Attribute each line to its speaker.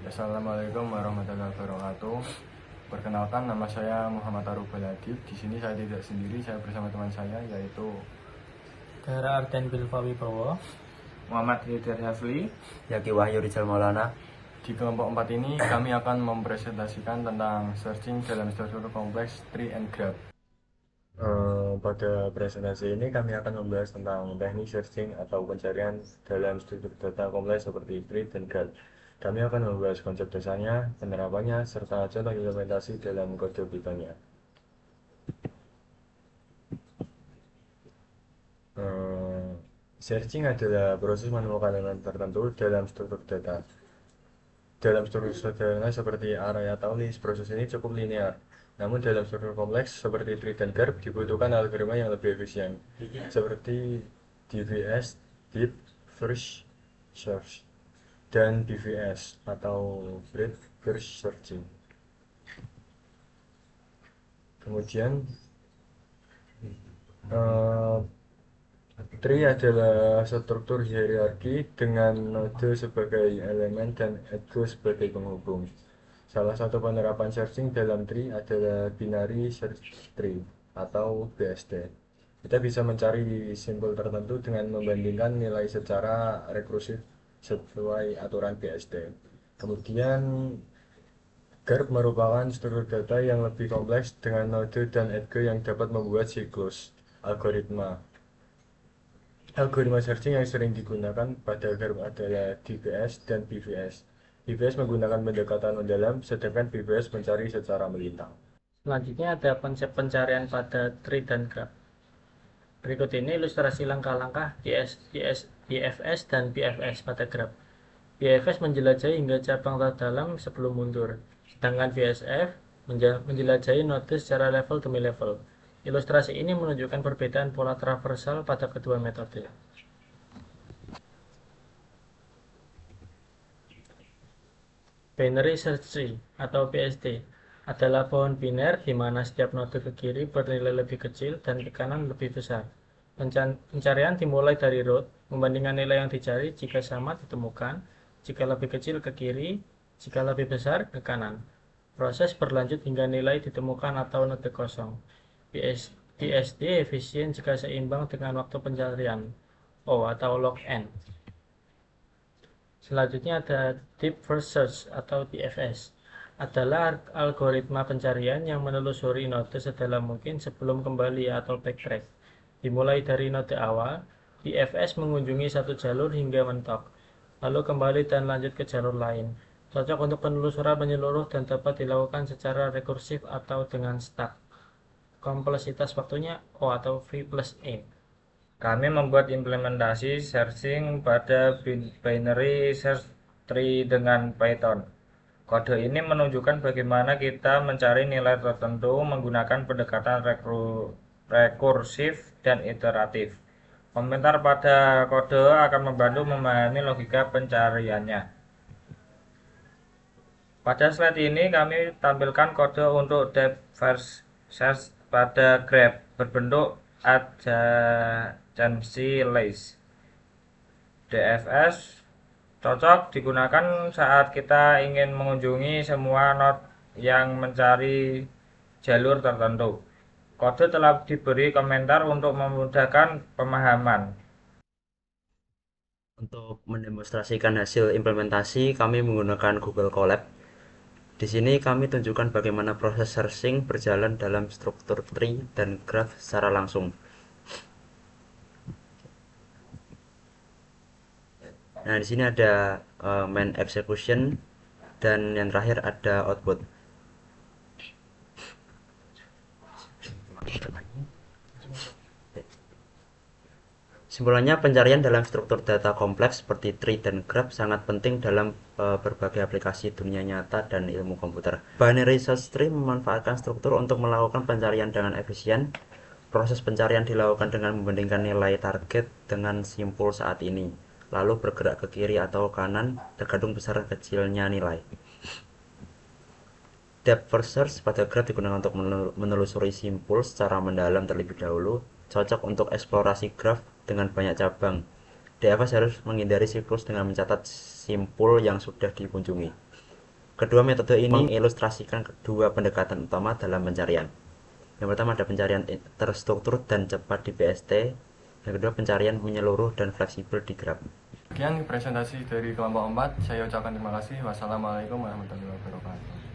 Speaker 1: Assalamualaikum warahmatullahi wabarakatuh. Perkenalkan, nama saya Muhammad Arub Baladib. Di sini saya tidak sendiri, saya bersama teman saya yaitu
Speaker 2: Dara Arden Bilva Wibowo,
Speaker 3: Muhammad Hidayat Hafli,
Speaker 4: Yaki Wahyu Rizal Maulana.
Speaker 1: di kelompok 4 ini kami akan mempresentasikan tentang searching dalam struktur kompleks tree and graph. Pada presentasi ini kami akan membahas tentang teknik searching atau pencarian dalam struktur data kompleks seperti tree dan graph. Kami akan membahas konsep dasarnya, penerapannya, serta contoh implementasi dalam kode Python-nya. Searching adalah proses menemukan elemen tertentu dalam struktur data. Dalam struktur sederhana seperti array atau list, proses ini cukup linear. Namun dalam struktur kompleks seperti tree dan graph dibutuhkan algoritma yang lebih efisien, seperti DVS, Deep First Search, dan BVS atau Breadth First Searching. Kemudian tree adalah struktur hierarki dengan node sebagai elemen dan edge sebagai penghubung. Salah satu penerapan searching dalam tree adalah binary search tree atau BST. Kita bisa mencari simbol tertentu dengan membandingkan nilai secara rekursif sesuai aturan BST. Kemudian graph merupakan struktur data yang lebih kompleks dengan node dan edge yang dapat membuat siklus algoritma. Algoritma searching yang sering digunakan pada graph adalah DVS dan BVS. BVS menggunakan pendekatan mendalam, sedangkan BVS mencari secara melintang.
Speaker 2: Selanjutnya ada konsep pencarian pada tree dan graph. Berikut ini ilustrasi langkah-langkah DFS dan BFS pada graph. BFS menjelajahi hingga cabang terdalam sebelum mundur, sedangkan BSF menjelajahi node secara level demi level. Ilustrasi ini menunjukkan perbedaan pola traversal pada kedua metode. Binary Search Tree atau BST adalah pohon biner di mana setiap node ke kiri bernilai lebih kecil dan ke kanan lebih besar. Pencarian dimulai dari root, membandingkan nilai yang dicari jika sama ditemukan, jika lebih kecil ke kiri, jika lebih besar ke kanan. Proses berlanjut hingga nilai ditemukan atau node kosong. BST efisien jika seimbang dengan waktu pencarian, O atau log n. Selanjutnya ada Deep First Search atau DFS. Adalah algoritma pencarian yang menelusuri node sedalam mungkin sebelum kembali atau backtrack. Dimulai dari node awal, DFS mengunjungi satu jalur hingga mentok, lalu kembali dan lanjut ke jalur lain. Cocok untuk penelusuran menyeluruh dan dapat dilakukan secara rekursif atau dengan stack. Kompleksitas waktunya O atau V plus E.
Speaker 3: kami membuat implementasi searching pada binary search tree dengan Python. Kode ini menunjukkan bagaimana kita mencari nilai tertentu menggunakan pendekatan rekursif dan iteratif. Komentar pada kode akan membantu memahami logika pencariannya. Pada slide ini kami tampilkan kode untuk depth first search pada graph berbentuk adjacency list. DFS cocok digunakan saat kita ingin mengunjungi semua node yang mencari jalur tertentu. Kode telah diberi komentar untuk memudahkan pemahaman.
Speaker 4: Untuk mendemonstrasikan hasil implementasi, kami menggunakan Google Colab. Di sini kami tunjukkan bagaimana proses searching berjalan dalam struktur tree dan graph secara langsung. Nah, di sini ada main execution dan yang terakhir ada output. Simpulannya, pencarian dalam struktur data kompleks seperti tree dan graph sangat penting dalam berbagai aplikasi dunia nyata dan ilmu komputer. Binary search tree memanfaatkan struktur untuk melakukan pencarian dengan efisien. Proses pencarian dilakukan dengan membandingkan nilai target dengan simpul saat ini, lalu bergerak ke kiri atau kanan tergantung besar kecilnya nilai. Depth first search pada graph digunakan untuk menelusuri simpul secara mendalam terlebih dahulu, cocok untuk eksplorasi graph dengan banyak cabang. DFS harus menghindari siklus dengan mencatat simpul yang sudah dikunjungi. Kedua metode ini mengilustrasikan kedua pendekatan utama dalam pencarian. Yang pertama ada pencarian terstruktur dan cepat di PST. Yang kedua pencarian menyeluruh dan fleksibel di Grab.
Speaker 1: Sekian presentasi dari kelompok 4. Saya ucapkan terima kasih. Wassalamualaikum warahmatullahi wabarakatuh.